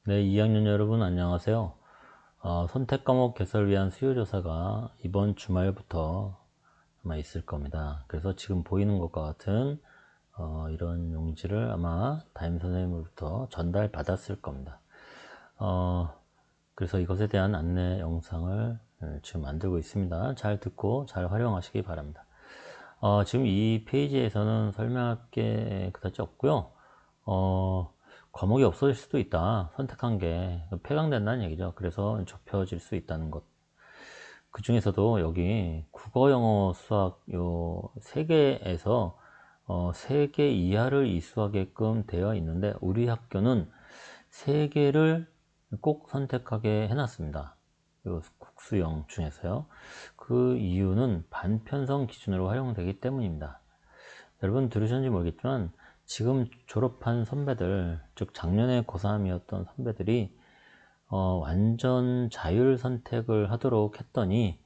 네, 2학년 여러분 안녕하세요. 선택 과목 개설을 위한 수요조사가 이번 주말부터 아마 있을 겁니다. 그래서 지금 보이는 것과 같은 이런 용지를 아마 담임 선생님으로부터 전달받았을 겁니다. 그래서 이것에 대한 안내 영상을 지금 만들고 있습니다. 잘 듣고 잘 활용하시기 바랍니다. 지금 이 페이지에서는 설명할 게 그다지 없고요. 과목이 없어질 수도 있다. 선택한 게 폐강된다는 얘기죠. 그래서 좁혀질 수 있다는 것. 그 중에서도 여기 국어, 영어, 수학 요 세 개에서 세 개 이하를 이수하게끔 되어 있는데 우리 학교는 세 개를 꼭 선택하게 해놨습니다. 요 국수형 중에서요. 그 이유는 반편성 기준으로 활용되기 때문입니다. 여러분 들으셨는지 모르겠지만 지금 졸업한 선배들, 즉 작년에 고3이었던 선배들이 완전 자율 선택을 하도록 했더니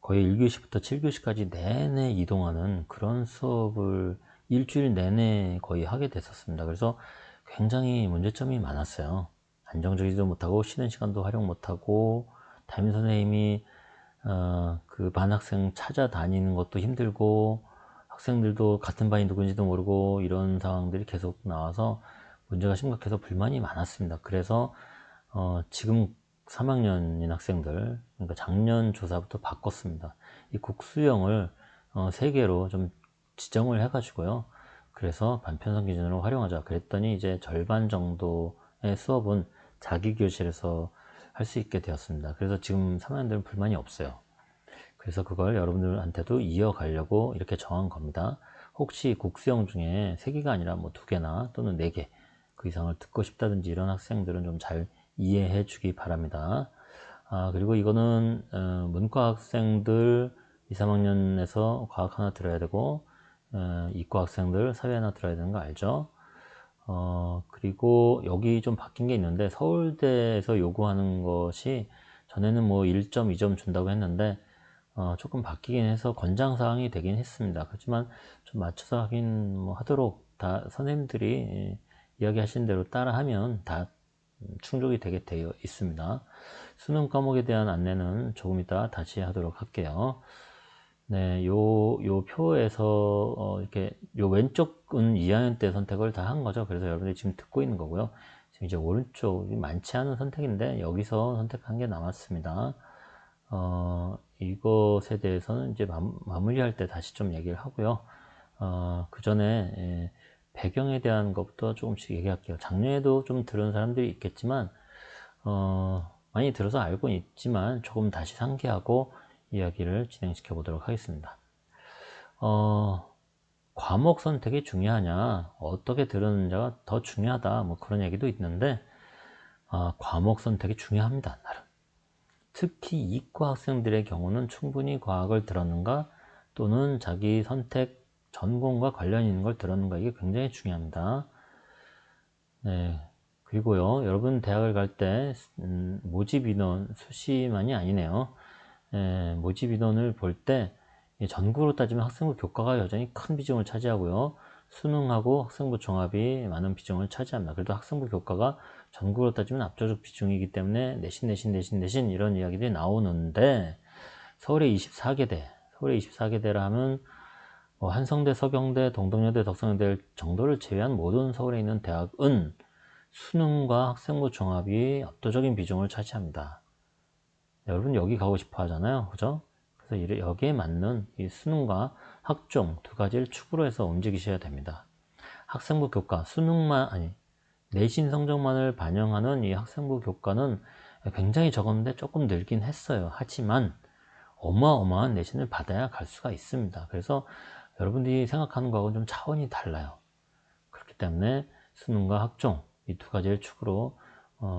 거의 1교시부터 7교시까지 내내 이동하는 그런 수업을 일주일 내내 거의 하게 됐었습니다. 그래서 굉장히 문제점이 많았어요. 안정적이지도 못하고 쉬는 시간도 활용 못하고 담임 선생님이 그 반 학생 찾아다니는 것도 힘들고 학생들도 같은 반이 누군지도 모르고 이런 상황들이 계속 나와서 문제가 심각해서 불만이 많았습니다. 그래서 지금 3학년인 학생들, 그러니까 작년 조사부터 바꿨습니다. 이 국수형을 3개로 좀 지정을 해가지고요. 그래서 반편성 기준으로 활용하자. 그랬더니 이제 절반 정도의 수업은 자기 교실에서 할 수 있게 되었습니다. 그래서 지금 3학년들은 불만이 없어요. 그래서 그걸 여러분들한테도 이어가려고 이렇게 정한 겁니다. 혹시 국수형 중에 3개가 아니라 뭐 2개나 또는 4개 그 이상을 듣고 싶다든지 이런 학생들은 좀 잘 이해해 주기 바랍니다. 그리고 이거는 문과 학생들 2, 3학년에서 과학 하나 들어야 되고 이과 학생들 사회 하나 들어야 되는 거 알죠? 그리고 여기 좀 바뀐 게 있는데 서울대에서 요구하는 것이 전에는 뭐 1점, 2점 준다고 했는데 조금 바뀌긴 해서 권장사항이 되긴 했습니다. 그렇지만 좀 맞춰서 하긴 뭐 하도록 다 선생님들이 이야기하신 대로 따라하면 다 충족이 되게 되어 있습니다. 수능 과목에 대한 안내는 조금 이따 다시 하도록 할게요. 네, 요 표에서 이렇게 요 왼쪽은 2학년 때 선택을 다 한 거죠. 그래서 여러분들이 지금 듣고 있는 거고요. 지금 이제 오른쪽이 많지 않은 선택인데 여기서 선택한 게 남았습니다. 이것에 대해서는 이제 마무리할 때 다시 좀 얘기를 하고요. 그 전에 배경에 대한 것부터 조금씩 얘기할게요. 작년에도 좀 들은 사람들이 있겠지만 많이 들어서 알고 있지만 조금 다시 상기하고 이야기를 진행시켜 보도록 하겠습니다. 과목 선택이 중요하냐, 어떻게 들었느냐가 더 중요하다, 뭐 그런 얘기도 있는데 과목 선택이 중요합니다. 나름. 특히 이과 학생들의 경우는 충분히 과학을 들었는가 또는 자기 선택 전공과 관련 있는 걸 들었는가 이게 굉장히 중요합니다. 네. 그리고요, 여러분 대학을 갈 때 모집 인원 수시만이 아니네요. 모집 인원을 볼 때 전국으로 따지면 학생부 교과가 여전히 큰 비중을 차지하고요. 수능하고 학생부 종합이 많은 비중을 차지합니다. 그래도 학생부 교과가 전국으로 따지면 압도적 비중이기 때문에 내신 이런 이야기들이 나오는데 서울에 24개대, 서울에 24개대라 하면 뭐 한성대, 서경대, 동덕여대, 덕성여대 정도를 제외한 모든 서울에 있는 대학은 수능과 학생부 종합이 압도적인 비중을 차지합니다. 여러분 여기 가고 싶어 하잖아요. 그죠? 그래서 여기에 맞는 이 수능과 학종 두 가지를 축으로 해서 움직이셔야 됩니다. 학생부 교과, 수능만, 아니, 내신 성적만을 반영하는 이 학생부 교과는 굉장히 적었는데 조금 늘긴 했어요. 하지만 어마어마한 내신을 받아야 갈 수가 있습니다. 그래서 여러분들이 생각하는 거하고는 좀 차원이 달라요. 그렇기 때문에 수능과 학종 이 두 가지를 축으로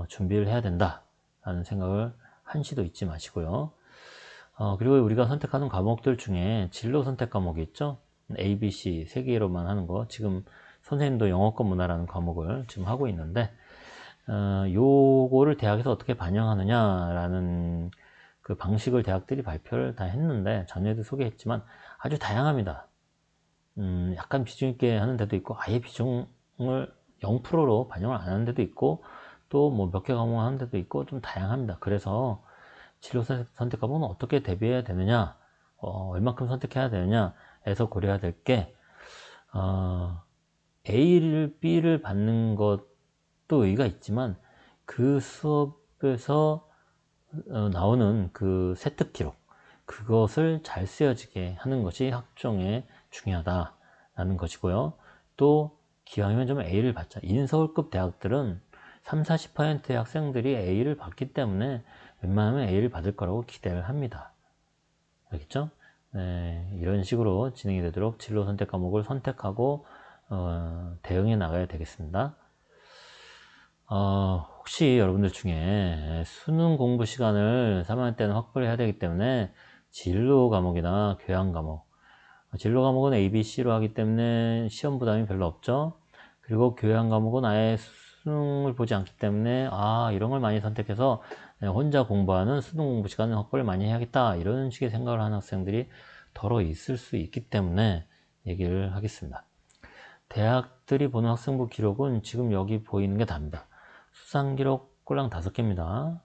준비를 해야 된다라는 생각을 한시도 잊지 마시고요. 그리고 우리가 선택하는 과목들 중에 진로 선택 과목이 있죠. A, B, C 세 개로만 하는 거. 지금 선생님도 영어권 문화라는 과목을 지금 하고 있는데 요거를 대학에서 어떻게 반영하느냐라는 그 방식을 대학들이 발표를 다 했는데 전에도 소개했지만 아주 다양합니다. 약간 비중 있게 하는 데도 있고 아예 비중을 0%로 반영을 안 하는 데도 있고 또 뭐 몇 개 과목 하는 데도 있고 좀 다양합니다. 그래서 진로 선택 과목은 어떻게 대비해야 되느냐, 얼마큼 선택해야 되느냐에서 고려해야 될 게, A를 B를 받는 것도 의의가 있지만 그 수업에서 나오는 그 세특 기록, 그것을 잘 쓰여지게 하는 것이 학종에 중요하다라는 것이고요. 또 기왕이면 좀 A를 받자. 인서울급 대학들은 30~40%의 학생들이 A를 받기 때문에 웬만하면 A를 받을 거라고 기대를 합니다. 알겠죠? 네, 이런 식으로 진행이 되도록 진로 선택 과목을 선택하고 대응해 나가야 되겠습니다. 혹시 여러분들 중에 수능 공부 시간을 3학년 때는 확보를 해야 되기 때문에 진로 과목이나 교양 과목, 진로 과목은 A, B, C로 하기 때문에 시험 부담이 별로 없죠. 그리고 교양 과목은 아예 수능을 보지 않기 때문에 이런 걸 많이 선택해서 혼자 공부하는 수능 공부 시간을 확보를 많이 해야겠다, 이런 식의 생각을 하는 학생들이 더러 있을 수 있기 때문에 얘기를 하겠습니다. 대학들이 보는 학생부 기록은 지금 여기 보이는 게 답니다. 수상 기록 꼴랑 5개입니다.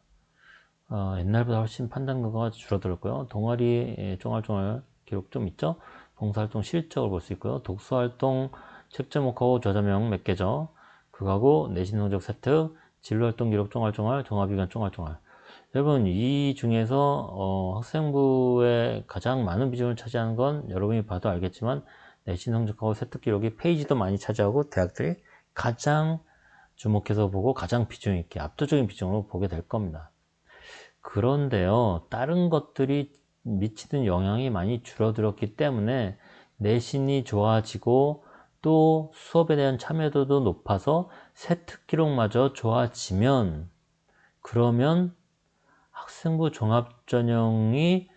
옛날보다 훨씬 판단도가 줄어들었고요. 동아리 쫑알쫑알 기록 좀 있죠. 봉사활동 실적을 볼 수 있고요. 독서활동 책 제목하고 저자명 몇 개죠. 그거하고 내신 성적 세특, 진로활동 기록 쫑알쫑알, 종합의견 쫑알쫑알. 여러분, 이 중에서 학생부에 가장 많은 비중을 차지하는 건 여러분이 봐도 알겠지만 내신 성적하고 세특 기록이 페이지도 많이 차지하고 대학들이 가장 주목해서 보고 가장 비중 있게 압도적인 비중으로 보게 될 겁니다. 그런데요, 다른 것들이 미치는 영향이 많이 줄어들었기 때문에 내신이 좋아지고 또 수업에 대한 참여도도 높아서 세특 기록마저 좋아지면, 그러면 학생부 종합전형이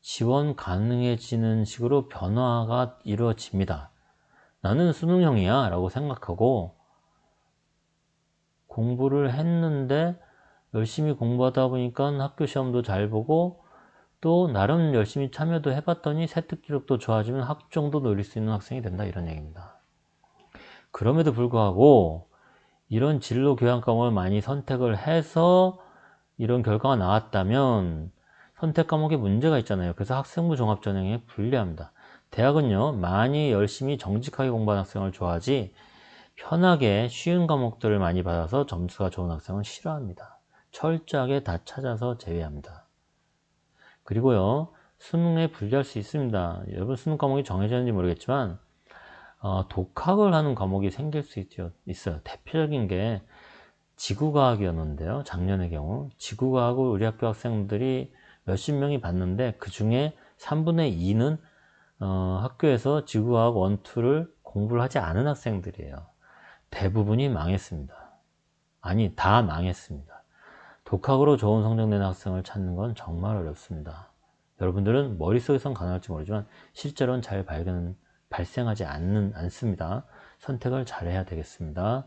지원 가능해지는 식으로 변화가 이루어집니다. 나는 수능형이야 라고 생각하고 공부를 했는데 열심히 공부하다 보니까 학교 시험도 잘 보고 또 나름 열심히 참여도 해봤더니 세특 기록도 좋아지면 학종도 노릴 수 있는 학생이 된다, 이런 얘기입니다. 그럼에도 불구하고 이런 진로 교양 과목을 많이 선택을 해서 이런 결과가 나왔다면 선택 과목에 문제가 있잖아요. 그래서 학생부 종합전형에 불리합니다. 대학은요, 많이 열심히 정직하게 공부하는 학생을 좋아하지 편하게 쉬운 과목들을 많이 받아서 점수가 좋은 학생은 싫어합니다. 철저하게 다 찾아서 제외합니다. 그리고요, 수능에 불리할 수 있습니다. 여러분, 수능 과목이 정해져 있는지 모르겠지만 독학을 하는 과목이 생길 수 있어요. 대표적인 게 지구과학이었는데요. 작년의 경우 지구과학을 우리 학교 학생들이 몇십 명이 봤는데 그 중에 3분의 2는 학교에서 지구과학 1, 2를 공부를 하지 않은 학생들이에요. 대부분이 망했습니다. 아니, 다 망했습니다. 독학으로 좋은 성적 내는 학생을 찾는 건 정말 어렵습니다. 여러분들은 머릿속에선 가능할지 모르지만 실제로는 잘 발생하지 않습니다. 선택을 잘 해야 되겠습니다.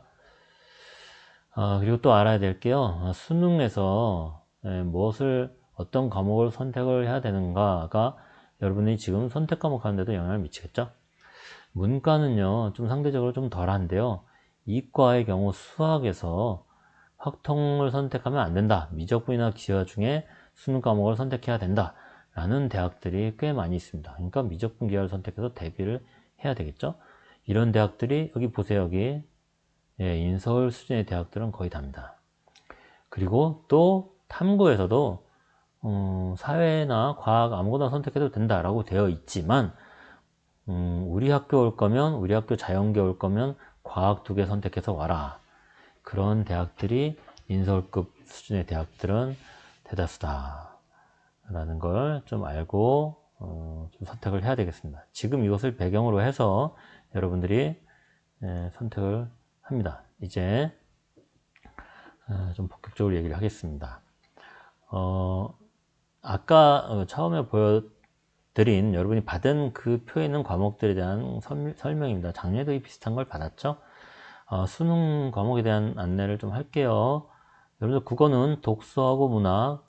그리고 또 알아야 될 게요, 수능에서 어떤 과목을 선택을 해야 되는가가 여러분이 지금 선택 과목 하는데도 영향을 미치겠죠. 문과는요, 좀 상대적으로 좀 덜한데요, 이과의 경우 수학에서 확통을 선택하면 안 된다, 미적분이나 기하 중에 수능 과목을 선택해야 된다 라는 대학들이 꽤 많이 있습니다. 그러니까 미적분 기하를 선택해서 대비를 해야 되겠죠. 이런 대학들이 여기 보세요. 여기 인서울 수준의 대학들은 거의 답니다. 그리고 또 탐구에서도 사회나 과학 아무거나 선택해도 된다라고 되어 있지만 우리 학교 올 거면, 우리 학교 자연계 올 거면 과학 2개 선택해서 와라, 그런 대학들이 인서울급 수준의 대학들은 대다수다 라는 걸 좀 알고 좀 선택을 해야 되겠습니다. 지금 이것을 배경으로 해서 여러분들이 선택을 합니다. 이제 좀 본격적으로 얘기를 하겠습니다. 아까 처음에 보여드린 여러분이 받은 그 표에 있는 과목들에 대한 설명입니다. 작년에도 비슷한 걸 받았죠? 수능 과목에 대한 안내를 좀 할게요. 여러분들 국어는 독서하고 문학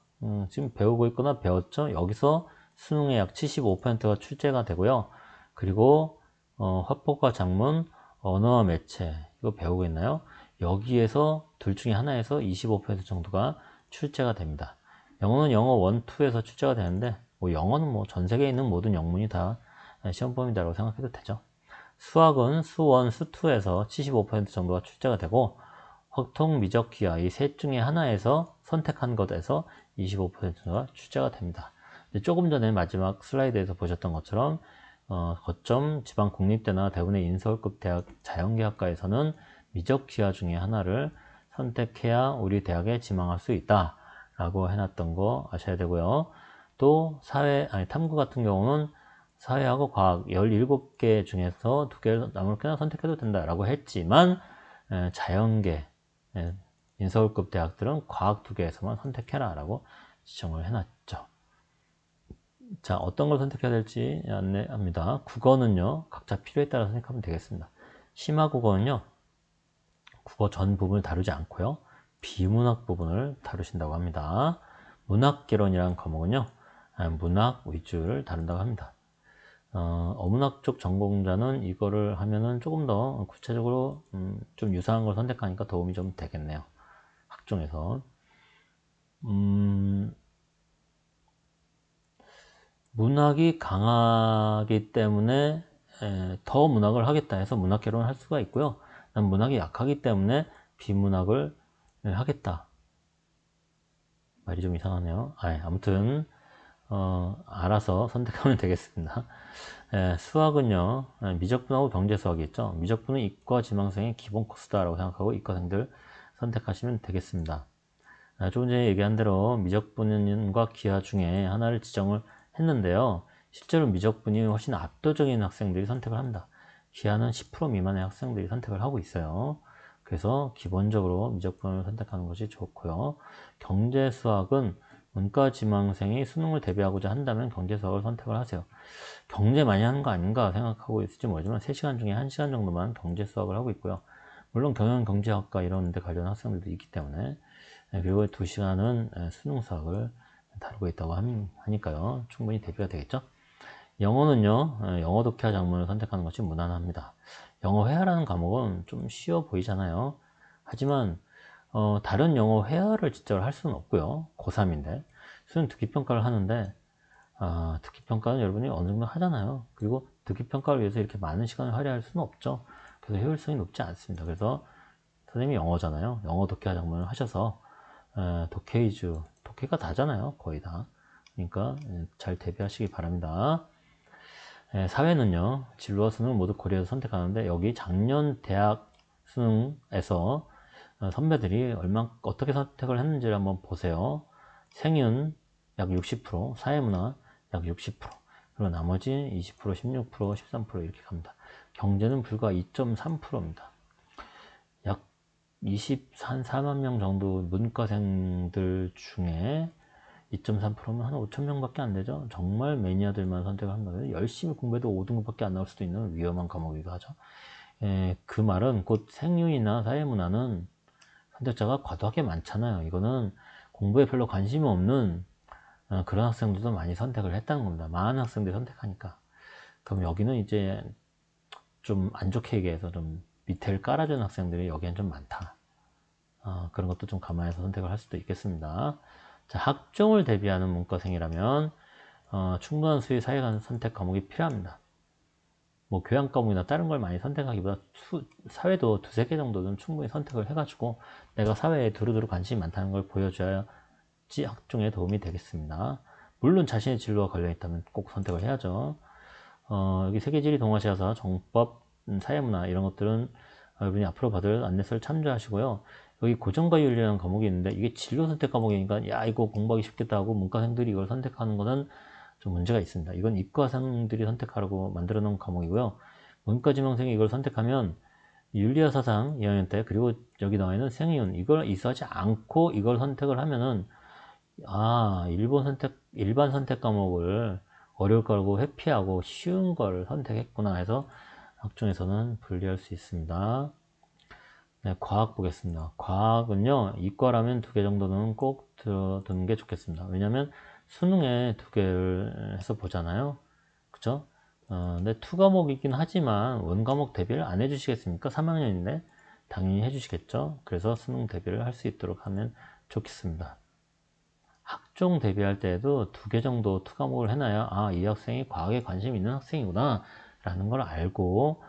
지금 배우고 있거나 배웠죠? 여기서 수능의 약 75%가 출제가 되고요. 그리고 화법과 작문, 언어와 매체 이거 배우고 있나요? 여기에서 둘 중에 하나에서 25% 정도가 출제가 됩니다. 영어는 영어 1, 2에서 출제가 되는데 뭐 영어는 뭐 전 세계에 있는 모든 영문이 다 시험 범위다라고 생각해도 되죠. 수학은 수1, 수2에서 75% 정도가 출제가 되고 확통, 미적, 기하 이 셋 중에 하나에서 선택한 것에서 25%가 출제가 됩니다. 조금 전에 마지막 슬라이드에서 보셨던 것처럼 거점 지방 국립대나 대부분의 인서울급 대학 자연계학과에서는 미적 기하 중에 하나를 선택해야 우리 대학에 지망할 수 있다 라고 해놨던 거 아셔야 되고요. 또 탐구 같은 경우는 사회하고 과학 17개 중에서 2개를 아무렇게나 선택해도 된다라고 했지만 자연계 인서울급 대학들은 과학 2개에서만 선택해라 라고 지정을 해놨죠. 자, 어떤 걸 선택해야 될지 안내합니다. 국어는요, 각자 필요에 따라 선택하면 되겠습니다. 심화 국어는요, 국어 전 부분을 다루지 않고요, 비문학 부분을 다루신다고 합니다. 문학개론이라는 과목은요, 문학 위주를 다룬다고 합니다. 어문학 쪽 전공자는 이거를 하면은 조금 더 구체적으로 좀 유사한 걸 선택하니까 도움이 좀 되겠네요. 학종에서. 문학이 강하기 때문에 더 문학을 하겠다 해서 문학 개론을 할 수가 있고요. 난 문학이 약하기 때문에 비문학을 하겠다. 말이 좀 이상하네요. 아무튼 알아서 선택하면 되겠습니다. 수학은요, 미적분하고 경제수학이 있죠. 미적분은 이과 지망생의 기본 코스다라고 생각하고 이과생들 선택하시면 되겠습니다. 조금 전에 얘기한 대로 미적분과 기하 중에 하나를 지정을 했는데요. 실제로 미적분이 훨씬 압도적인 학생들이 선택을 합니다. 기하는 10% 미만의 학생들이 선택을 하고 있어요. 그래서 기본적으로 미적분을 선택하는 것이 좋고요. 경제수학은 문과 지망생이 수능을 대비하고자 한다면 경제수학을 선택을 하세요. 경제 많이 하는 거 아닌가 생각하고 있을지 모르지만 3시간 중에 1시간 정도만 경제수학을 하고 있고요. 물론 경영경제학과 이런 데 관련 학생들도 있기 때문에 그리고 2시간은 수능 수학을 다루고 있다고 하니까요. 충분히 대비가 되겠죠. 영어는요, 영어 독해와 작문을 선택하는 것이 무난합니다. 영어 회화라는 과목은 좀 쉬워 보이잖아요. 하지만 다른 영어 회화를 진짜로 할 수는 없고요. 고3인데 수능 듣기평가를 하는데 듣기평가는 여러분이 어느 정도 하잖아요. 그리고 듣기평가를 위해서 이렇게 많은 시간을 할애할 수는 없죠. 그래서 효율성이 높지 않습니다. 그래서 선생님이 영어잖아요. 영어 독해와 작문을 하셔서 독해 위주, 독해가 다잖아요. 거의 다. 그러니까 잘 대비하시기 바랍니다. 사회는요, 진로와 수능 모두 고려해서 선택하는데 여기 작년 대학 수능에서 선배들이 어떻게 선택을 했는지를 한번 보세요. 생윤 약 60%, 사회문화 약 60%, 그리고 나머지 20%, 16%, 13% 이렇게 갑니다. 경제는 불과 2.3%입니다. 약 24만 명 정도 문과생들 중에 2.3%면 한 5천 명밖에 안 되죠. 정말 매니아들만 선택을 한다면 열심히 공부해도 5등급밖에 안 나올 수도 있는 위험한 과목이기도 하죠. 그 말은 곧 생윤이나 사회문화는 선택자가 과도하게 많잖아요. 이거는 공부에 별로 관심이 없는 그런 학생들도 많이 선택을 했다는 겁니다. 많은 학생들이 선택하니까. 그럼 여기는 이제 좀 안 좋게 얘기해서 좀 밑에를 깔아주는 학생들이 여기엔 좀 많다. 그런 것도 좀 감안해서 선택을 할 수도 있겠습니다. 자, 학종을 대비하는 문과생이라면 충분한 수의 사회관 선택 과목이 필요합니다. 뭐 교양 과목이나 다른 걸 많이 선택하기보다 사회도 2-3개 정도는 충분히 선택을 해가지고 내가 사회에 두루두루 관심이 많다는 걸 보여줘야지 학종에 도움이 되겠습니다. 물론 자신의 진로와 관련있다면 꼭 선택을 해야죠. 여기 세계지리, 동아시아사, 정법, 사회문화 이런 것들은 여러분이 앞으로 받을 안내서를 참조하시고요. 여기 고정과 윤리라는 과목이 있는데 이게 진로 선택 과목이니까 야 이거 공부하기 쉽겠다 하고 문과생들이 이걸 선택하는 것은 좀 문제가 있습니다. 이건 이과생들이 선택하라고 만들어 놓은 과목이고요. 문과 지망생이 이걸 선택하면 윤리와 사상 2학년 때 그리고 여기 나와 있는 생이윤 이걸 이수하지 않고 이걸 선택을 하면은 일반 선택 과목을 어려울 거라고 회피하고 쉬운 걸 선택했구나 해서 학종에서는 분리할 수 있습니다. 네, 과학 보겠습니다. 과학은요, 이과라면 2개 정도는 꼭 들어두는 게 좋겠습니다. 왜냐면 수능에 2개를 해서 보잖아요. 그쵸? 근데 2과목이긴 하지만 1과목 대비를 안 해주시겠습니까? 3학년인데 당연히 해주시겠죠. 그래서 수능 대비를 할 수 있도록 하면 좋겠습니다. 학종 대비할 때에도 2개 정도 투과목을 해놔야 이 학생이 과학에 관심이 있는 학생이구나 라는 걸 알고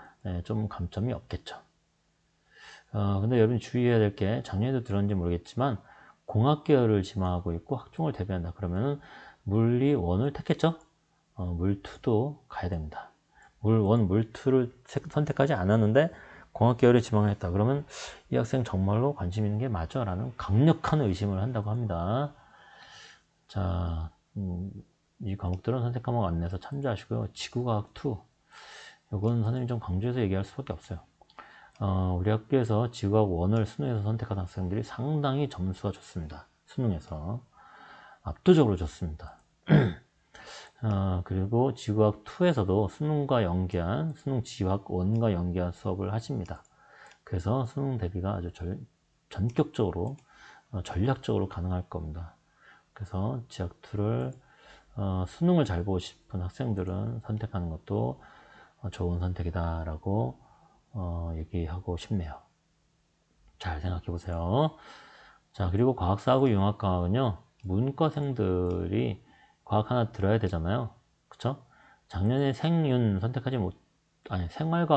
좀 감점이 없겠죠. 근데 여러분이 주의해야 될 게 작년에도 들었는지 모르겠지만 공학 계열을 지망하고 있고 학종을 대비한다 그러면은 물리 1을 택했죠. 물 2도 가야 됩니다. 물 1, 물 2를 선택하지 않았는데 공학 계열을 지망을 했다 그러면 이 학생 정말로 관심 있는 게 맞아? 라는 강력한 의심을 한다고 합니다. 자, 이 과목들은 선택 과목 안내서 참조하시고요. 지구과학 2 이건 선생님이 좀 강조해서 얘기할 수밖에 없어요. 우리 학교에서 지구과학 1을 수능에서 선택한 학생들이 상당히 점수가 좋습니다. 수능에서 압도적으로 좋습니다. 그리고 지구과학 2에서도 수능과 연계한 수능 지구과학 1과 연계한 수업을 하십니다. 그래서 수능 대비가 아주 전격적으로 전략적으로 가능할 겁니다. 그래서 지학2를 수능을 잘 보고 싶은 학생들은 선택하는 것도 좋은 선택이다 라고 얘기하고 싶네요. 잘 생각해 보세요. 자, 그리고 과학사하고 융합과학은요 문과생들이 과학 하나 들어야 되잖아요. 그쵸? 작년에 생활과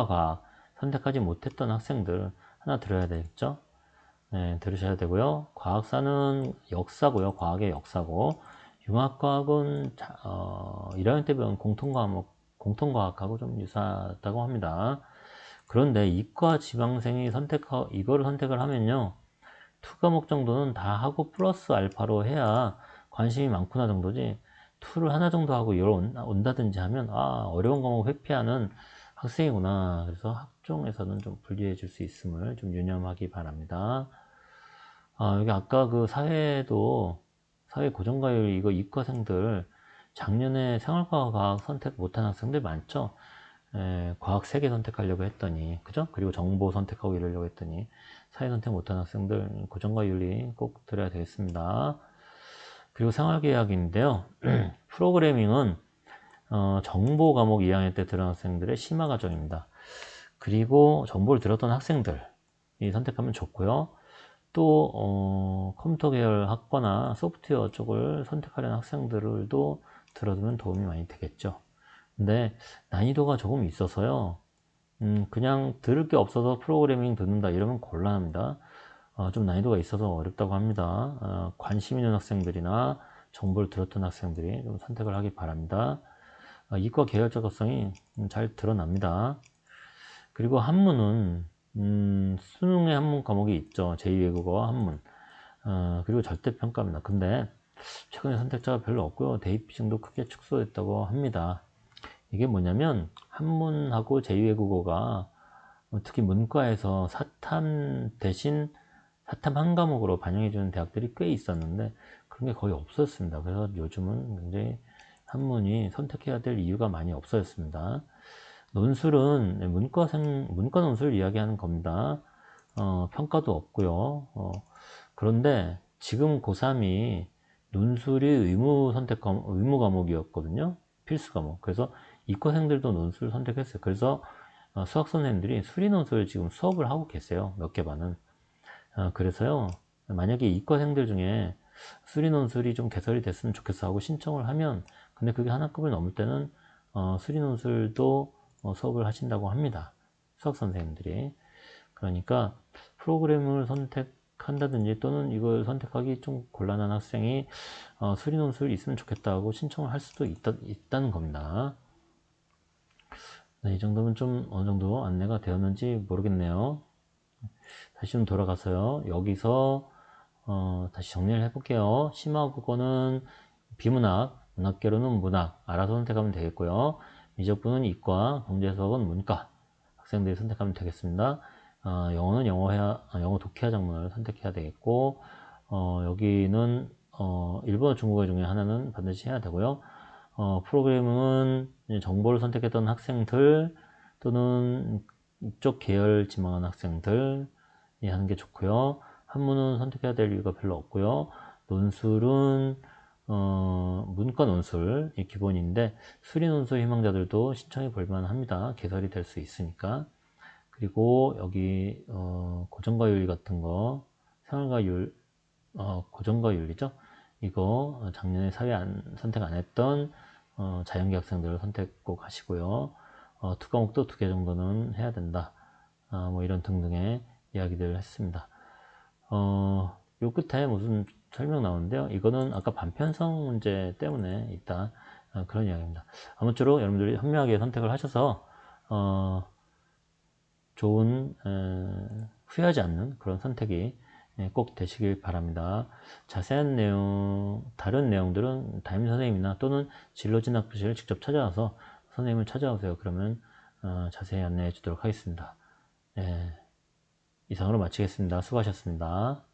과학 선택하지 못했던 학생들 하나 들어야 되겠죠? 네, 들으셔야 되고요. 과학사는 역사고요. 과학의 역사고 융합과학은 1학년 때 배운 공통과학하고 좀 유사하다고 합니다. 그런데 이과 지망생이 이거를 선택을 하면요. 2과목 정도는 다 하고 플러스 알파로 해야 관심이 많구나 정도지 2를 하나 정도 하고 온다든지 하면 어려운 과목 회피하는 학생이구나. 그래서 학종에서는 좀 분리해 줄 수 있음을 좀 유념하기 바랍니다. 여기 아까 그 사회 고정과열 이거 이과생들 작년에 생활과학 선택 못한 학생들 많죠? 과학 3개 선택하려고 했더니, 그죠? 그리고 정보 선택하고 이러려고 했더니, 사회 선택 못한 학생들 고정과 윤리 꼭 들어야 되겠습니다. 그리고 생활계약인데요. 프로그래밍은 정보 과목 2학년 때 들은 학생들의 심화 과정입니다. 그리고 정보를 들었던 학생들이 선택하면 좋고요. 또 컴퓨터 계열 학과나 소프트웨어 쪽을 선택하려는 학생들도 들어두면 도움이 많이 되겠죠. 근데 난이도가 조금 있어서요. 그냥 들을 게 없어서 프로그래밍 듣는다 이러면 곤란합니다. 좀 난이도가 있어서 어렵다고 합니다. 관심 있는 학생들이나 정보를 들었던 학생들이 좀 선택을 하기 바랍니다. 이과 계열적 특성이 잘 드러납니다. 그리고 한문은 수능에 한문 과목이 있죠. 제2외국어와 한문. 그리고 절대평가입니다. 근데 최근에 선택자가 별로 없고요. 대입 비중도 크게 축소됐다고 합니다. 이게 뭐냐면 한문하고 제2외국어가 특히 문과에서 사탐 대신 사탐 한 과목으로 반영해주는 대학들이 꽤 있었는데 그런 게 거의 없었습니다. 그래서 요즘은 굉장히 한문이 선택해야 될 이유가 많이 없어졌습니다. 논술은 문과 논술 이야기하는 겁니다. 평가도 없고요. 그런데 지금 고3이 논술이 의무 과목이었거든요. 필수 과목. 그래서 이과생들도 논술 선택했어요. 그래서 수학 선생님들이 수리 논술 지금 수업을 하고 계세요. 몇 개 반은. 그래서요. 만약에 이과생들 중에 수리 논술이 좀 개설이 됐으면 좋겠어 하고 신청을 하면 근데 그게 하나급을 넘을 때는 수리 논술도 수업을 하신다고 합니다. 수학 선생님들이. 그러니까 프로그램을 선택한다든지 또는 이걸 선택하기 좀 곤란한 학생이 수리 논술 있으면 좋겠다고 신청을 할 수도 있다는 겁니다. 네, 이 정도면 좀 어느 정도 안내가 되었는지 모르겠네요. 다시 좀 돌아가서요. 여기서 다시 정리를 해볼게요. 심화국어는 비문학, 문학계로는 문학, 알아서 선택하면 되겠고요. 미적분은 이과, 경제수학은 문과 학생들이 선택하면 되겠습니다. 영어는 영어 독해야 작문을 선택해야 되겠고 여기는 일본어 중국어 중에 하나는 반드시 해야 되고요. 프로그래밍은 정보를 선택했던 학생들 또는 이쪽 계열 지망한 학생들이 하는 게 좋고요. 한문은 선택해야 될 이유가 별로 없고요. 논술은 문과 논술이 기본인데 수리 논술 희망자들도 신청해 볼 만합니다. 개설이 될 수 있으니까. 그리고 여기 고정과율 같은 거, 생활과율, 고정과 윤리죠. 이거 작년에 선택 안 했던 자연계 학생들을 선택 꼭 하시고요. 두 과목도 2개 정도는 해야 된다. 뭐 이런 등등의 이야기들을 했습니다. 요 끝에 무슨 설명 나오는데요. 이거는 아까 반편성 문제 때문에 있다. 그런 이야기입니다. 아무쪼록 여러분들이 현명하게 선택을 하셔서 좋은 후회하지 않는 그런 선택이 꼭 되시길 바랍니다. 자세한 내용, 다른 내용들은 담임 선생님이나 또는 진로진학부실을 직접 찾아와서 선생님을 찾아오세요. 그러면 자세히 안내해 주도록 하겠습니다. 이상으로 마치겠습니다. 수고하셨습니다.